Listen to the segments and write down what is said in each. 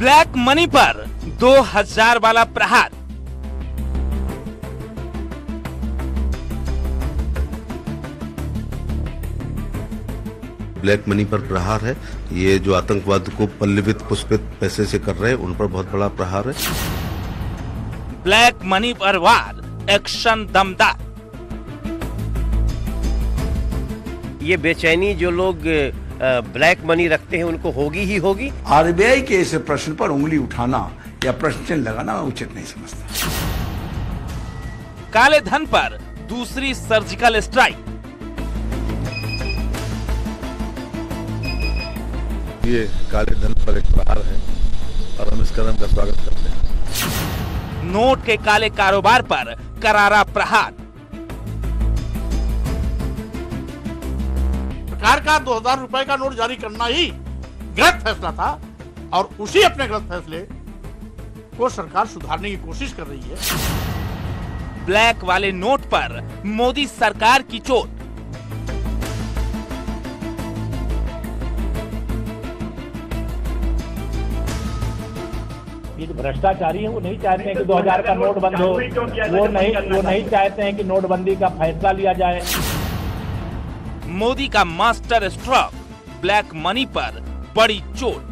Black money पर 2000 वाला प्रहार। ब्लैक मनी पर प्रहार है। ये जो आतंकवाद को पल्लवित पुष्पित पैसे से कर रहे हैं उन पर बहुत बड़ा प्रहार है। ब्लैक मनी पर वार, एक्शन दमदार। ये बेचैनी जो लोग ब्लैक मनी रखते हैं उनको होगी ही होगी। आरबीआई के इस प्रश्न पर उंगली उठाना या प्रश्न चिन्ह लगाना मैं उचित नहीं समझता। काले धन पर दूसरी सर्जिकल स्ट्राइक। ये काले धन पर एक प्रहार है और हम इस कदम का स्वागत करते हैं। नोट के काले कारोबार पर करारा प्रहार। सरकार का 2000 रुपए का नोट जारी करना ही गलत फैसला था और उसी अपने गलत फैसले को सरकार सुधारने की कोशिश कर रही है। ब्लैक वाले नोट पर मोदी सरकार की चोट। ये जो भ्रष्टाचारी है वो नहीं चाहते हैं कि 2000 का नोट बंद हो। वो नहीं चाहते हैं कि नोटबंदी का फैसला लिया जाए। मोदी का मास्टर स्ट्रोक, ब्लैक मनी पर बड़ी चोट।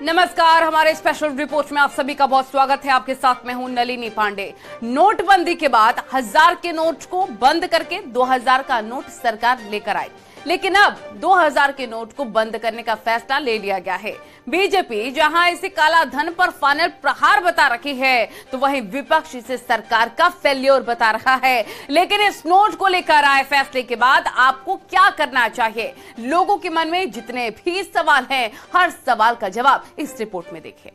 नमस्कार, हमारे स्पेशल रिपोर्ट में आप सभी का बहुत स्वागत है। आपके साथ मैं हूं नलिनी पांडे। नोटबंदी के बाद 1000 के नोट को बंद करके 2000 का नोट सरकार लेकर आई, लेकिन अब 2000 के नोट को बंद करने का फैसला ले लिया गया है। बीजेपी जहां इसे काला धन पर फाइनल प्रहार बता रखी है, तो वहीं विपक्ष इसे सरकार का फेल्योर बता रहा है। लेकिन इस नोट को लेकर आए फैसले के बाद आपको क्या करना चाहिए? लोगों के मन में जितने भी सवाल हैं, हर सवाल का जवाब इस रिपोर्ट में देखिए।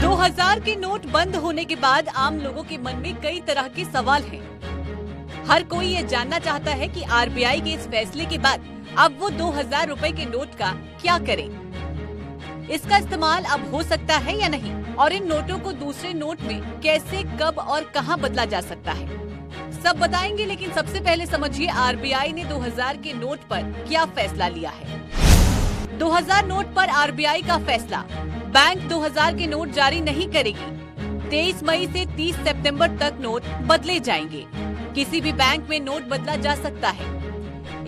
2000 के नोट बंद होने के बाद आम लोगों के मन में कई तरह के सवाल हैं। हर कोई ये जानना चाहता है कि आरबीआई के इस फैसले के बाद अब वो 2000 रुपए के नोट का क्या करें? इसका इस्तेमाल अब हो सकता है या नहीं, और इन नोटों को दूसरे नोट में कैसे, कब और कहां बदला जा सकता है, सब बताएंगे। लेकिन सबसे पहले समझिए आरबीआई ने 2000 के नोट पर क्या फैसला लिया है। 2000 नोट पर आरबीआई का फैसला। बैंक 2000 के नोट जारी नहीं करेगी। 23 मई से 30 सितंबर तक नोट बदले जाएंगे। किसी भी बैंक में नोट बदला जा सकता है।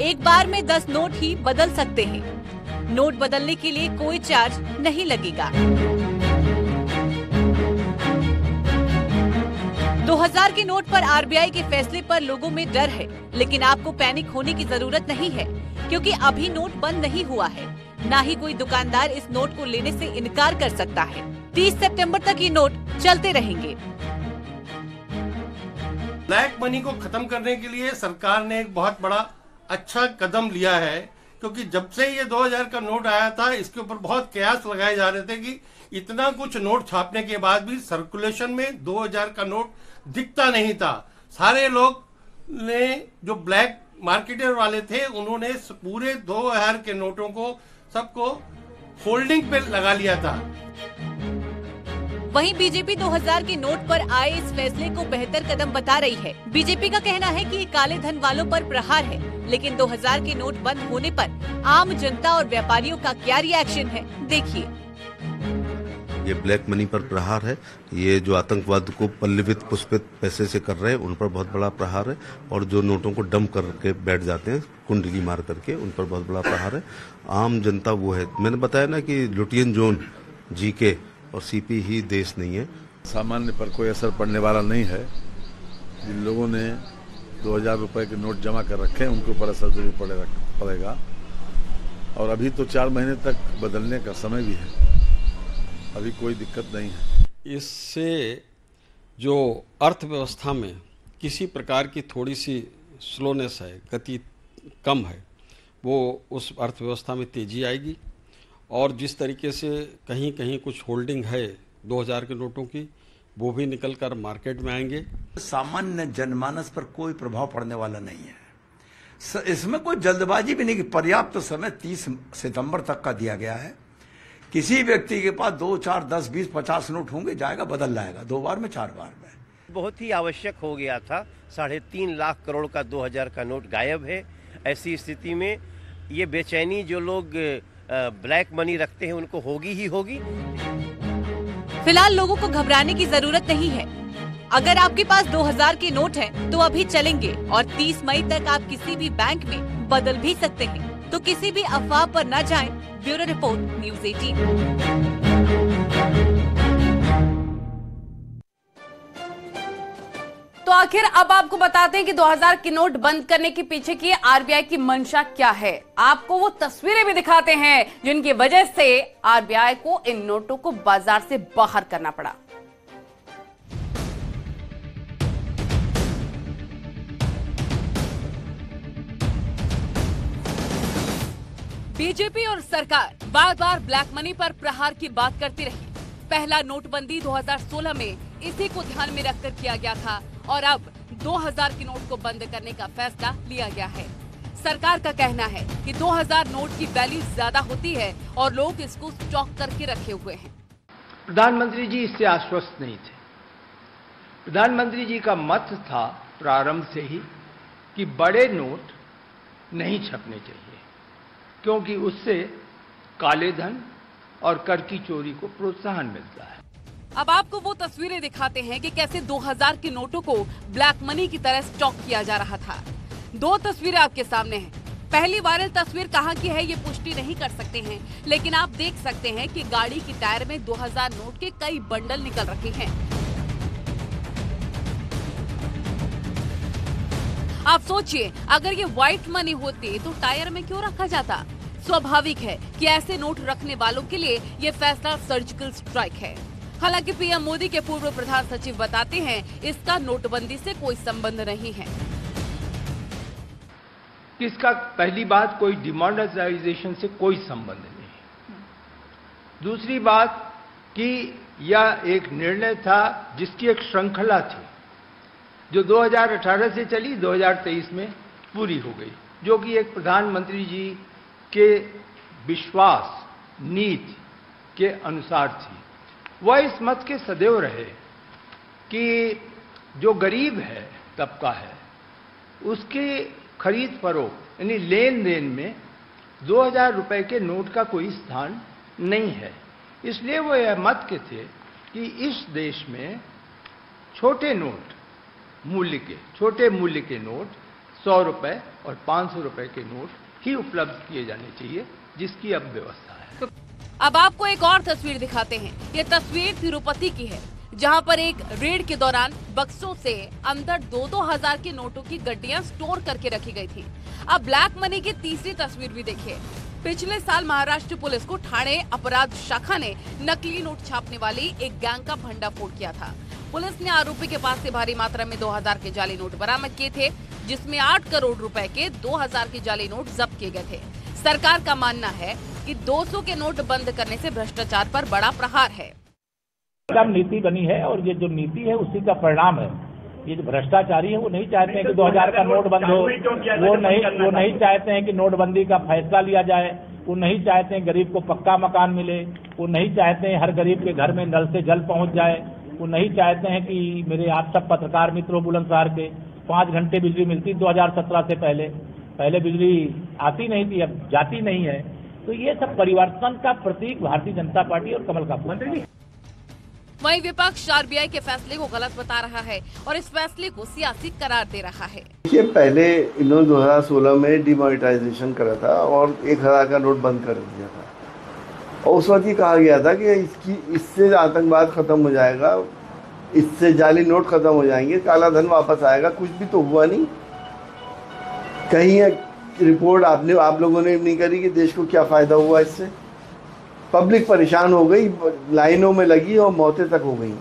एक बार में 10 नोट ही बदल सकते हैं। नोट बदलने के लिए कोई चार्ज नहीं लगेगा। 2000 के नोट पर आरबीआई के फैसले पर लोगों में डर है, लेकिन आपको पैनिक होने की जरूरत नहीं है, क्योंकि अभी नोट बंद नहीं हुआ है। ना ही कोई दुकानदार इस नोट को लेने से इनकार कर सकता है। 30 सितंबर तक ये नोट चलते रहेंगे। ब्लैक मनी को खत्म करने के लिए सरकार ने एक बहुत बड़ा अच्छा कदम लिया है, क्योंकि जब से ये 2000 का नोट आया था इसके ऊपर बहुत कयास लगाए जा रहे थे कि इतना कुछ नोट छापने के बाद भी सर्कुलेशन में 2000 का नोट दिखता नहीं था। सारे लोग ने, जो ब्लैक मार्केटर वाले थे, उन्होंने पूरे 2000 के नोटों को सबको होल्डिंग पे लगा लिया था। वहीं बीजेपी 2000 के नोट पर आए इस फैसले को बेहतर कदम बता रही है। बीजेपी का कहना है कि ये काले धन वालों पर प्रहार है, लेकिन 2000 के नोट बंद होने पर आम जनता और व्यापारियों का क्या रिएक्शन है, देखिए। ये ब्लैक मनी पर प्रहार है। ये जो आतंकवाद को पल्लवित पुष्पित पैसे से कर रहे हैं उन पर बहुत बड़ा प्रहार है, और जो नोटों को डंप करके बैठ जाते हैं कुंडली मार करके, उन पर बहुत बड़ा प्रहार है। आम जनता वो है, मैंने बताया ना कि लुटियन जोन, जीके और सीपी ही देश नहीं है। सामान्य पर कोई असर पड़ने वाला नहीं है। जिन लोगों ने 2000 रुपए के नोट जमा कर रखे हैं उनके ऊपर असर जरूर पड़ेगा, और अभी तो 4 महीने तक बदलने का समय भी है, अभी कोई दिक्कत नहीं है। इससे जो अर्थव्यवस्था में किसी प्रकार की थोड़ी सी स्लोनेस है, गति कम है, वो उस अर्थव्यवस्था में तेजी आएगी। और जिस तरीके से कहीं कहीं कुछ होल्डिंग है 2000 के नोटों की, वो भी निकलकर मार्केट में आएंगे। सामान्य जनमानस पर कोई प्रभाव पड़ने वाला नहीं है। इसमें कोई जल्दबाजी भी नहीं कि पर्याप्त समय 30 सितंबर तक का दिया गया है। किसी व्यक्ति के पास 2, 4, 10, 20, 50 नोट होंगे, जाएगा बदल लाएगा 2 बार में 4 बार में। बहुत ही आवश्यक हो गया था। 3.5 लाख करोड़ का 2000 का नोट गायब है। ऐसी स्थिति में ये बेचैनी जो लोग ब्लैक मनी रखते हैं उनको होगी ही होगी। फिलहाल लोगों को घबराने की जरूरत नहीं है। अगर आपके पास 2000 के नोट हैं, तो अभी चलेंगे और 30 मई तक आप किसी भी बैंक में बदल भी सकते हैं। तो किसी भी अफवाह पर न जाएं। Bureau report, news 18। तो आखिर अब आपको बताते हैं कि 2000 के नोट बंद करने के पीछे की आरबीआई की मंशा क्या है। आपको वो तस्वीरें भी दिखाते हैं जिनकी वजह से आरबीआई को इन नोटों को बाजार से बाहर करना पड़ा। बीजेपी और सरकार बार बार ब्लैक मनी पर प्रहार की बात करती रही। पहला नोटबंदी 2016 में इसी को ध्यान में रखकर किया गया था और अब 2000 के नोट को बंद करने का फैसला लिया गया है। सरकार का कहना है कि 2000 नोट की वैल्यू ज्यादा होती है और लोग इसको स्टॉक करके रखे हुए हैं। प्रधानमंत्री जी इससे आश्वस्त नहीं थे। प्रधानमंत्री जी का मत था प्रारंभ से ही कि बड़े नोट नहीं छपने चाहिए, क्योंकि उससे काले धन और कर की चोरी को प्रोत्साहन मिलता है। अब आपको वो तस्वीरें दिखाते हैं कि कैसे 2000 के नोटों को ब्लैक मनी की तरह स्टॉक किया जा रहा था। 2 तस्वीरें आपके सामने हैं। पहली वायरल तस्वीर कहां की है ये पुष्टि नहीं कर सकते हैं, लेकिन आप देख सकते हैं कि गाड़ी की टायर में 2000 नोट के कई बंडल निकल रखे हैं। आप सोचिए, अगर ये व्हाइट मनी होती तो टायर में क्यों रखा जाता। स्वाभाविक है कि ऐसे नोट रखने वालों के लिए ये फैसला सर्जिकल स्ट्राइक है। हालांकि पीएम मोदी के पूर्व प्रधान सचिव बताते हैं इसका नोटबंदी से कोई संबंध नहीं है। इसका पहली बात, कोई डिमोनेटाइजेशन से कोई संबंध नहीं। दूसरी बात कि यह एक निर्णय था जिसकी एक श्रृंखला थी जो 2018 से चली, 2023 में पूरी हो गई, जो कि एक प्रधानमंत्री जी के विश्वास नीति के अनुसार थी। वह इस मत के सदैव रहे कि जो गरीब है तबका है उसके खरीद फरोख्त यानी लेन देन में 2000 रुपए के नोट का कोई स्थान नहीं है। इसलिए वो यह मत के थे कि इस देश में छोटे नोट छोटे मूल्य के नोट 100 रुपए और 500 रुपए के नोट ही उपलब्ध किए जाने चाहिए, जिसकी अब व्यवस्था है। अब आपको एक और तस्वीर दिखाते हैं। ये तस्वीर तिरुपति की है, जहां पर एक रेड के दौरान बक्सों से अंदर 2-2 हजार के नोटों की गड्डियां स्टोर करके रखी गई थी। अब ब्लैक मनी की तीसरी तस्वीर भी देखिए। पिछले साल महाराष्ट्र पुलिस को ठाणे अपराध शाखा ने नकली नोट छापने वाली एक गैंग का भंडाफोड़ किया था। पुलिस ने आरोपी के पास से भारी मात्रा में 2000 के जाली नोट बरामद किए थे, जिसमें 8 करोड़ रुपए के 2000 के जाली नोट जब्त किए गए थे। सरकार का मानना है कि 200 के नोट बंद करने से भ्रष्टाचार पर बड़ा प्रहार है। नीति बनी है और ये जो नीति है उसी का परिणाम है। ये जो भ्रष्टाचारी है वो नहीं चाहते हैं कि 2000 का नोट बंद हो, वो नहीं चाहते हैं कि नोटबंदी का फैसला लिया जाए, वो नहीं चाहते हैं गरीब को पक्का मकान मिले, वो नहीं चाहते हैं हर गरीब के घर में नल से जल पहुंच जाए, वो नहीं चाहते हैं कि मेरे आप सब पत्रकार मित्रों बुलंदशहर के 5 घंटे बिजली मिलती 2017 से पहले बिजली आती नहीं थी, अब जाती नहीं है। तो ये सब परिवर्तन का प्रतीक भारतीय जनता पार्टी और कमल का फूल। वहीं विपक्ष आरबीआई के फैसले को गलत बता रहा है और इस फैसले को सियासी करार दे रहा है। ये पहले इन्होंने 2016 में डिमोनेटाइजेशन करा था और 1000 का नोट बंद कर दिया था और उस वक्त ही कहा गया था कि इससे आतंकवाद खत्म हो जाएगा, इससे जाली नोट खत्म हो जाएंगे, काला धन वापस आएगा। कुछ भी तो हुआ नहीं। कहीं रिपोर्ट आप लोगों ने नहीं करी कि देश को क्या फायदा हुआ इससे। पब्लिक परेशान हो गई, लाइनों में लगी और मौतें तक हो गई।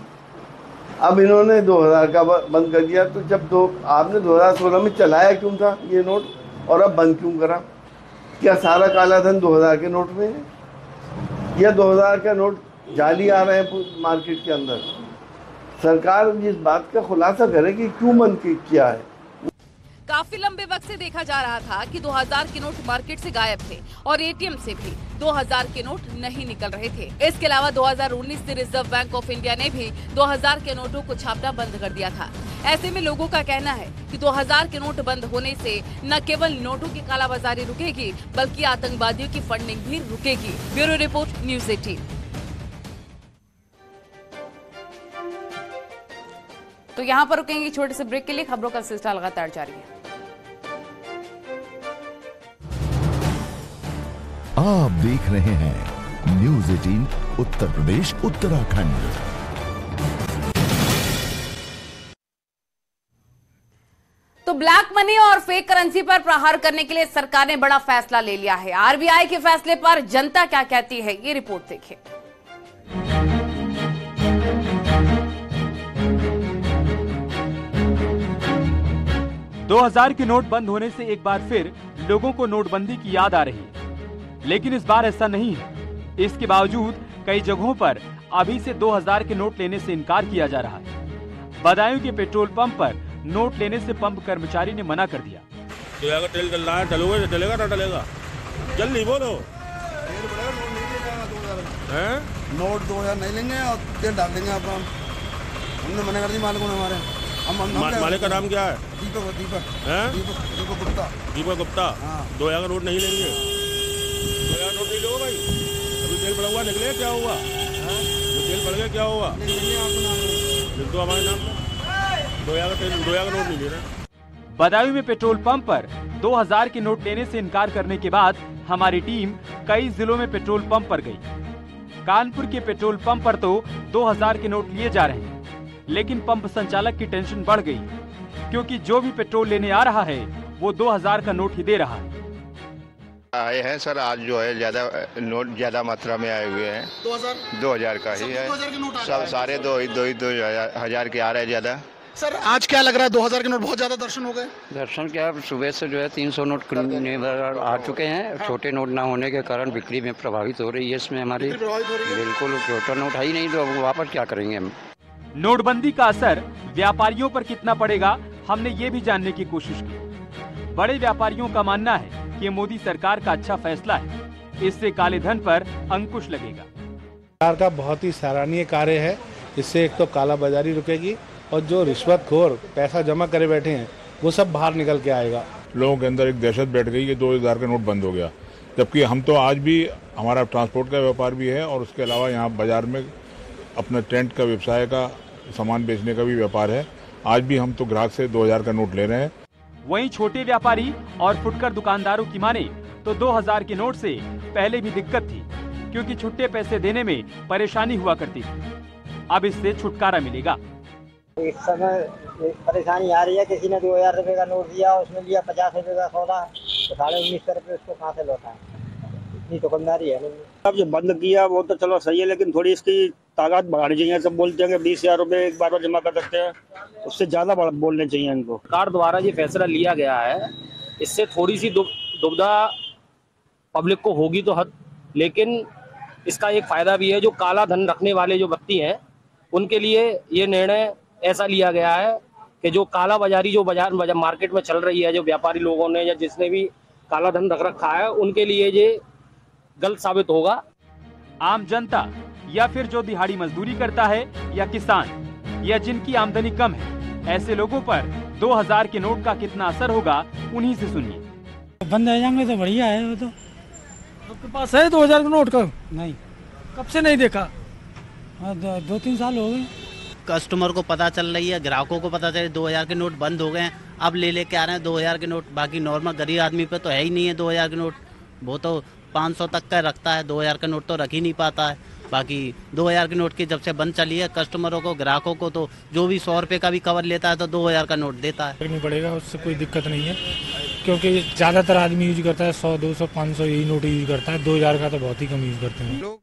अब इन्होंने 2000 का बंद कर दिया, तो जब आपने 2016 में चलाया क्यों था ये नोट और अब बंद क्यों करा? क्या सारा काला धन 2000 के नोट में है या 2000 का नोट जाली आ रहे हैं मार्केट के अंदर? सरकार इस बात का खुलासा करे कि क्यों बंद किया है। काफी लंबे वक्त से देखा जा रहा था कि 2000 के नोट मार्केट से गायब थे और एटीएम से भी 2000 के नोट नहीं निकल रहे थे। इसके अलावा 2019 से रिजर्व बैंक ऑफ इंडिया ने भी 2000 के नोटों को छापना बंद कर दिया था। ऐसे में लोगों का कहना है कि 2000 के नोट बंद होने से न केवल नोटों की कालाबाजारी रुकेगी बल्कि आतंकवादियों की फंडिंग भी रुकेगी। Bureau report, news 18। तो यहाँ पर रुकेंगे छोटे से ब्रेक के लिए। खबरों का सिलसिला लगातार जारी है। आप देख रहे हैं न्यूज़ 18 उत्तर प्रदेश उत्तराखंड। तो ब्लैक मनी और फेक करेंसी पर प्रहार करने के लिए सरकार ने बड़ा फैसला ले लिया है। आरबीआई के फैसले पर जनता क्या कहती है, ये रिपोर्ट देखिए। 2000 के नोट बंद होने से एक बार फिर लोगों को नोटबंदी की याद आ रही है, लेकिन इस बार ऐसा नहीं है। इसके बावजूद कई जगहों पर अभी से 2000 के नोट लेने से इनकार किया जा रहा है। बदायूं के पेट्रोल पंप पर नोट लेने से पंप कर्मचारी ने मना कर दिया। तेल डल रहा है, डलोगे तो डलेगा ना डलेगा, जल्दी बोलो। नोट 2000 नहीं लेंगे और तेल डाल देंगे आप। हमने मना कर दी मालिकों ने हमारे। मालिक का नाम क्या है? दीपक गुप्ता। दीपक गुप्ता। 2000 का नोट नहीं लेंगे। 2000 नोट नहीं लोगे भाई। अभी तेल पड़ा हुआ, निकले क्या हुआ? तेल पड़ गया क्या हुआ? तो हमारे नाम 2000 का नोट नहीं लेना। बदायूं में पेट्रोल पंप पर 2000 के नोट लेने से इनकार करने के बाद हमारी टीम कई जिलों में पेट्रोल पंप पर गई। कानपुर के पेट्रोल पंप पर तो 2000 के नोट लिए जा रहे हैं, लेकिन पंप संचालक की टेंशन बढ़ गई, क्योंकि जो भी पेट्रोल लेने आ रहा है वो 2000 का नोट ही दे रहा है। आए हैं सर, आज जो है ज्यादा नोट ज्यादा मात्रा में आए हुए हैं। 2000 का ही है, सब सारे 2000 के आ रहे हैं ज्यादा। सर आज क्या लग रहा है, 2000 के नोट बहुत ज्यादा दर्शन हो गए? दर्शन क्या, सुबह से जो है 300 नोट आ चुके हैं। छोटे नोट ना होने के कारण बिक्री में प्रभावित हो रही है इसमें हमारी। बिल्कुल छोटा नोट है ही नहीं, तो वापस क्या करेंगे हम। नोटबंदी का असर व्यापारियों पर कितना पड़ेगा, हमने ये भी जानने की कोशिश की। बड़े व्यापारियों का मानना है कि मोदी सरकार का अच्छा फैसला है, इससे काले धन पर अंकुश लगेगा। सरकार का बहुत ही सराहनीय कार्य है। इससे एक तो काला बाजारी रुकेगी और जो रिश्वतखोर पैसा जमा करे बैठे हैं वो सब बाहर निकल के आएगा। लोगों के अंदर एक दहशत बैठ गई कि 2000 का नोट बंद हो गया, जबकि हम तो आज भी, हमारा ट्रांसपोर्ट का व्यापार भी है और उसके अलावा यहाँ बाजार में अपना टेंट का व्यवसाय का सामान बेचने का भी व्यापार है। आज भी हम तो ग्राहक से 2000 का नोट ले रहे हैं। वहीं छोटे व्यापारी और फुटकर दुकानदारों की माने तो 2000 के नोट से पहले भी दिक्कत थी, क्योंकि छुट्टे पैसे देने में परेशानी हुआ करती थी। अब इससे छुटकारा मिलेगा। इस समय परेशानी आ रही है, किसी ने 2000 रुपए का नोट दिया, उसमें लिया 50 रुपए का सौदा, तो 1950 रुपए उसको कहाँ से लौटा है? इतनी दुकानदारी है नहीं। अब जो बंद किया वो तो चलो सही है, लेकिन थोड़ी इसकी ताकत बढ़ानी चाहिए। सब बोलते हैं कि 20,000 रुपए एक बार जमा कर सकते हैं, उससे ज्यादा बोलने चाहिए इनको। सरकार द्वारा ये फैसला लिया गया है, इससे थोड़ी सी दुविधा पब्लिक को होगी तो हद, लेकिन इसका एक फायदा भी है। जो काला धन रखने वाले जो व्यक्ति हैं उनके लिए ये निर्णय ऐसा लिया गया है कि जो काला बाजारी जो बाजार मार्केट में चल रही है, जो व्यापारी लोगों ने या जिसने भी काला धन रख रखा है, उनके लिए ये गलत साबित होगा। आम जनता या फिर जो दिहाड़ी मजदूरी करता है या किसान या जिनकी आमदनी कम है, ऐसे लोगों पर 2000 के नोट का कितना असर होगा, उन्हीं से सुनिए। बंद हो जाएंगे तो बढ़िया है। वो तो आपके पास है 2000 का नोट? कब नहीं, कब से नहीं देखा? 2-3 साल हो गए। कस्टमर को पता चल रही है, ग्राहकों को पता चले 2000 के नोट बंद हो गए हैं, अब लेके आ रहे हैं 2000 के नोट। बाकी नॉर्मल गरीब आदमी पे तो है ही नहीं है 2000 के नोट, वो तो 500 तक का रखता है, 2000 का नोट तो रख ही नहीं पाता है। बाकी 2000 के नोट की जब से बंद चली है, कस्टमरों को, ग्राहकों को तो जो भी 100 रुपये का भी कवर लेता है तो 2000 का नोट देता है। नहीं पड़ेगा, उससे कोई दिक्कत नहीं है, क्योंकि ज़्यादातर आदमी यूज करता है 100, 200, 500 यही नोट यूज करता है। 2000 का तो बहुत ही कम यूज करते हैं।